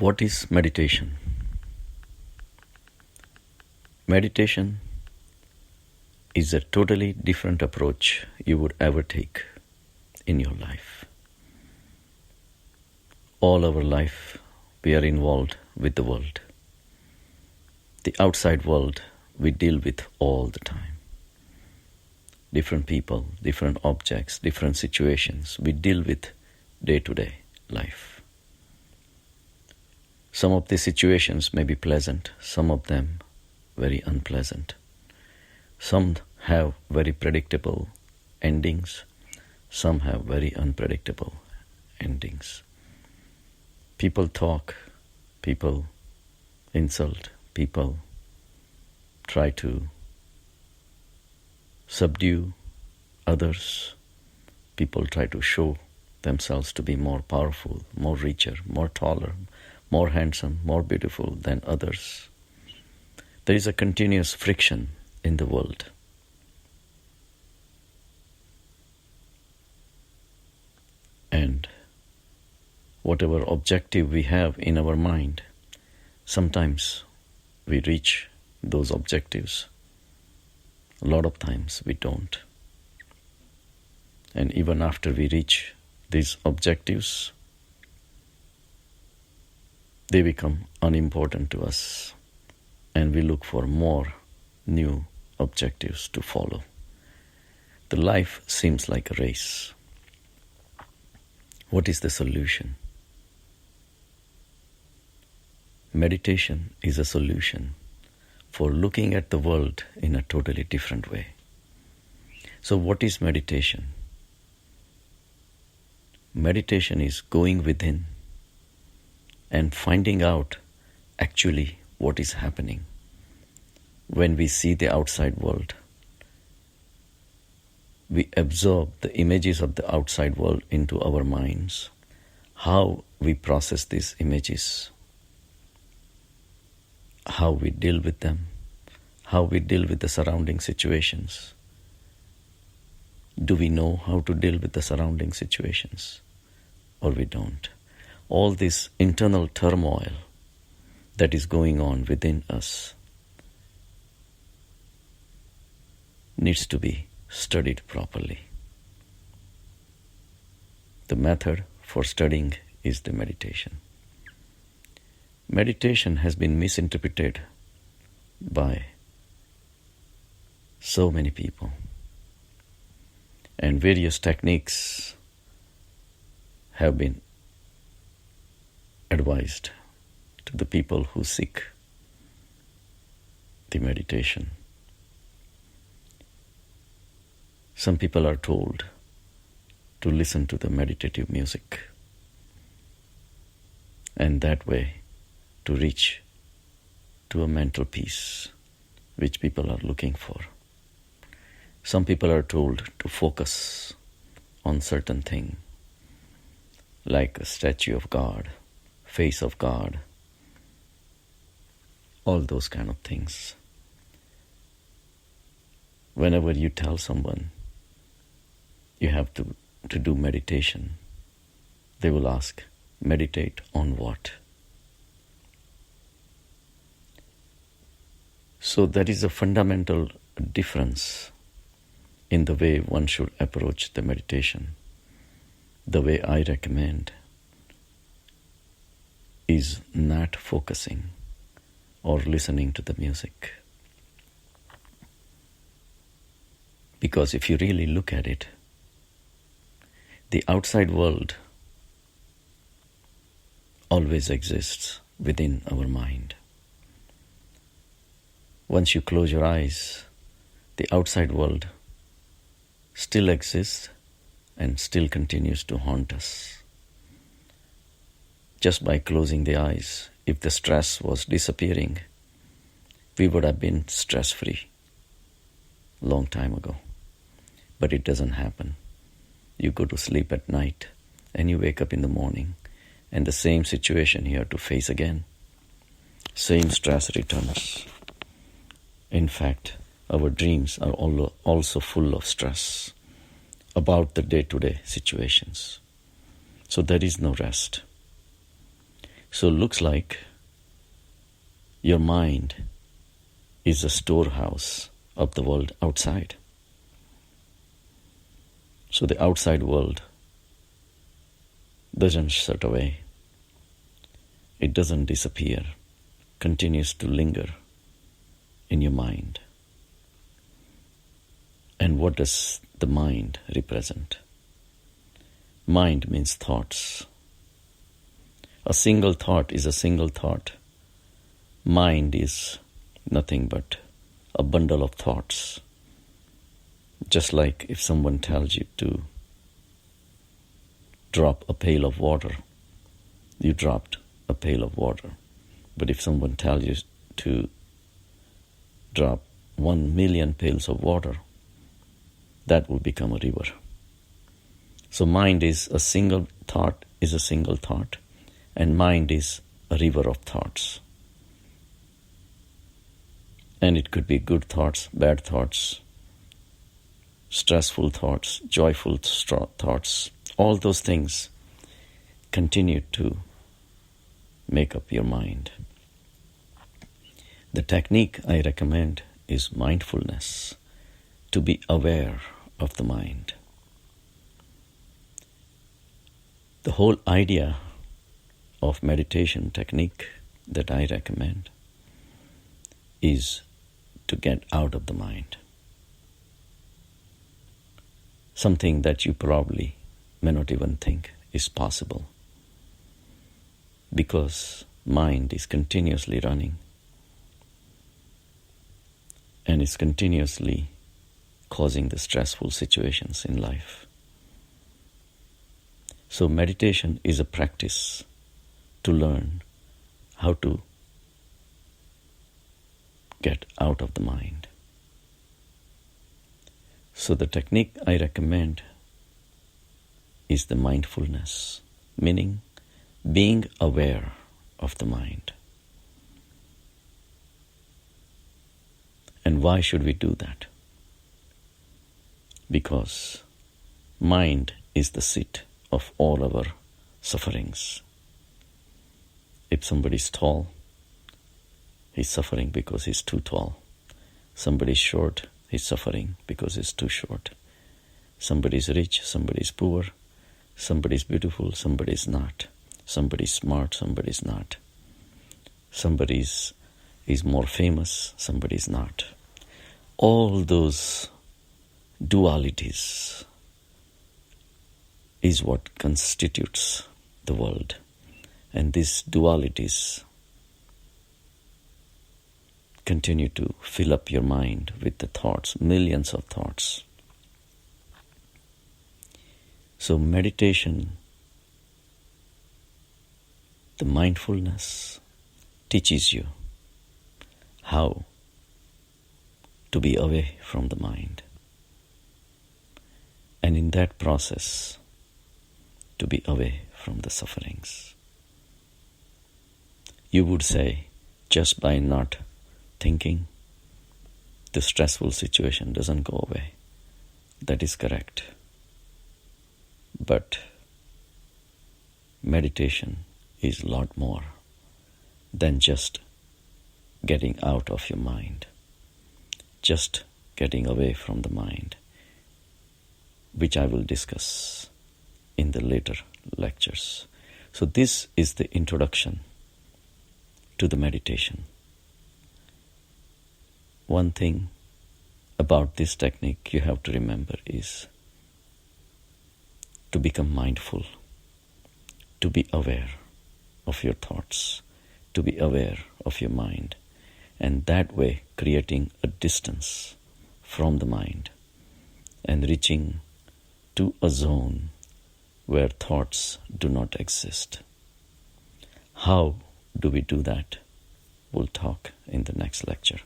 What is meditation? Meditation is a totally different approach you would ever take in your life. All our life, we are involved with the world. The outside world we deal with all the time. Different people, different objects, different situations we deal with day-to-day life. Some of the situations may be pleasant, some of them very unpleasant. Some have very predictable endings, some have very unpredictable endings. People talk, people insult, people try to subdue others. People try to show themselves to be more powerful, more richer, more taller, more handsome, more beautiful than others. There is a continuous friction in the world. And whatever objective we have in our mind, sometimes we reach those objectives. A lot of times we don't. And even after we reach these objectives, they become unimportant to us, and we look for more new objectives to follow. The life seems like a race. What is the solution? Meditation is a solution for looking at the world in a totally different way. So what is meditation? Meditation is going within and finding out actually what is happening when we see the outside world. We absorb the images of the outside world into our minds, how we process these images, how we deal with them, how we deal with the surrounding situations. Do we know how to deal with the surrounding situations, or we don't? All this internal turmoil that is going on within us needs to be studied properly. The method for studying is the meditation. Meditation has been misinterpreted by so many people, and various techniques have been advised to the people who seek the meditation. Some people are told to listen to the meditative music, and that way to reach to a mental peace which people are looking for. Some people are told to focus on certain thing, like a statue of God, face of God, all those kind of things. Whenever you tell someone you have to do meditation, they will ask, meditate on what? So there is a fundamental difference in the way one should approach the meditation. The way I recommend is not focusing or listening to the music. Because if you really look at it, the outside world always exists within our mind. Once you close your eyes, the outside world still exists and still continues to haunt us. Just by closing the eyes, if the stress was disappearing, we would have been stress-free long time ago. But it doesn't happen. You go to sleep at night and you wake up in the morning, and the same situation you have to face again. Same stress returns. In fact, our dreams are also full of stress about the day-to-day situations. So there is no rest. So it looks like your mind is a storehouse of the world outside. So the outside world doesn't shut away. It doesn't disappear, continues to linger in your mind. And what does the mind represent? Mind means thoughts. A single thought is a single thought. Mind is nothing but a bundle of thoughts. Just like if someone tells you to drop a pail of water, you dropped a pail of water. But if someone tells you to drop 1 million pails of water, that will become a river. So mind is a single thought, and mind is a river of thoughts. And it could be good thoughts, bad thoughts, stressful thoughts, joyful thoughts. All those things continue to make up your mind. The technique I recommend is mindfulness, to be aware of the mind. The whole idea of meditation technique that I recommend is to get out of the mind. Something that you probably may not even think is possible, because mind is continuously running and is continuously causing the stressful situations in life. So meditation is a practice to learn how to get out of the mind. So the technique I recommend is the mindfulness, meaning being aware of the mind. And why should we do that? Because mind is the seat of all our sufferings. If somebody is tall, he's suffering because he's too tall. Somebody is short, he's suffering because he's too short. Somebody is rich, somebody is poor. Somebody is beautiful, somebody is not. Somebody is smart, somebody is not. Somebody is more famous, somebody is not. All those dualities is what constitutes the world. And these dualities continue to fill up your mind with the thoughts, millions of thoughts. So meditation, the mindfulness, teaches you how to be away from the mind. And in that process, to be away from the sufferings. You would say, just by not thinking, the stressful situation doesn't go away. That is correct. But meditation is a lot more than just getting out of your mind, just getting away from the mind, which I will discuss in the later lectures. So this is the introduction to the meditation. One thing about this technique you have to remember is to become mindful, to be aware of your thoughts, to be aware of your mind, and that way creating a distance from the mind and reaching to a zone where thoughts do not exist. How do we do that? We'll talk in the next lecture.